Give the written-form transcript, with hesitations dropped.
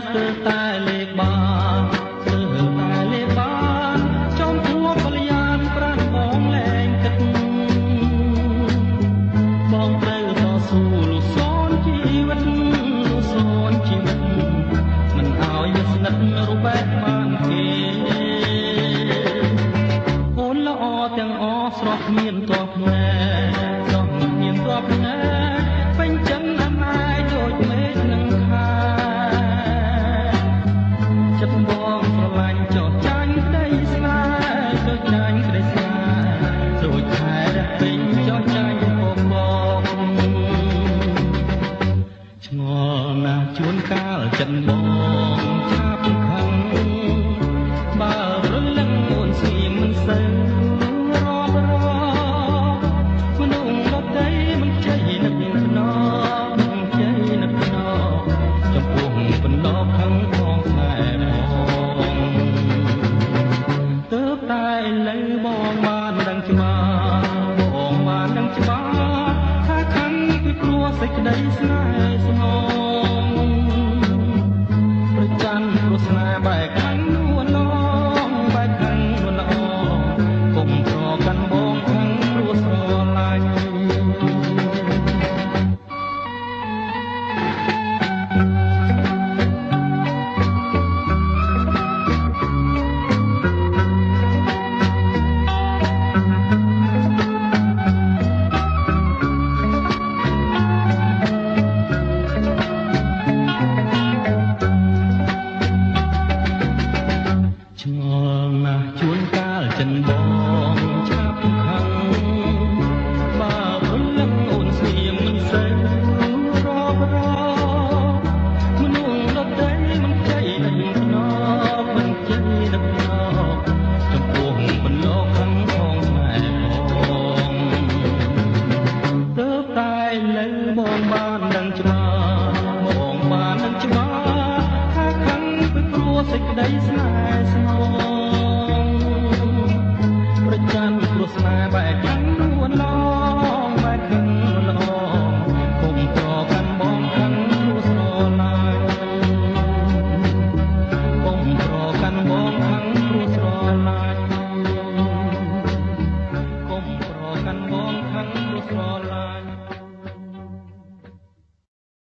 ស្ទើរតែលេបបានស្ទើរតែលេបបានចំពោះបលយានប្រាំបងលែងគិតបងត្រូវតស៊ូលុះសូនជីវិតលុះសូនជីវិតមិនឲ្យវាស្និទ្ធរូបបែបបានគេអូនល្អទាំងអស្រស់មានតបណែស្រស់មានតបណែពេញចិនអំណាយដូចមេឃនឹងខាចិត្តបងស្រឡាញ់ចោះចាញ់ក្តីស្នេហ៍ដូចចាញ់ក្តីស្នេហ៍ដូចខែរះពេញចោះចាញ់បងឆ្ងល់ណាស់ជួនកាលចិត្តបងឆាប់ខឹងបើរលឹងអូនស្ងៀមមិនសូវរាប់រកមនុស្សដទៃមិនជ័យនឹកភ្នំមិនជ័យនឹកភ្នំចំពោះបណ្ដោខឹងផងខ្សែផងទើបតែឥឡូវបងបានដឹងច្បាស់បងបានដឹងច្បាស់ថាខឹងពីព្រោះសេចក្តីស្នេហ៍ស្មងប្រច័ណ្ឌព្រោះស្នេហ៍បែកខឹងនួនឡងបែកខឹងនួនល្អកុំប្រកាន់បងខឹងព្រោះស្រឡាញ់ឆ្ងល់ណាស់ជួនកាលចិនបងឆាប់ខឹងបើព្រលឹងអូនស្ងៀមមិនសូវរាប់រកមនុស្សដទៃមិនជ័យនឹងភ្នំមិនជ័យនឹងភ្នំចំពោះបណ្ដោខឹងផងស្នេហ៍ផងទើបតែឥឡូវបងបានដឹងច្បាស់បងបានដឹងច្បាស់ថាខឹងពីព្រោះសេចក្តីស្នេហ៍ស្មងប្រច័ណ្ឌព្រោះស្នេហ៍បែកខឹងនួនឡងបែកខឹងនួនល្អកុំប្រកាន់បងខឹងព្រោះស្រឡាញ់កុំប្រកាន់បងខឹងព្រោះស្រឡាញ់កុំប្រកាន់បងខឹងព្រោះស្រឡាញ់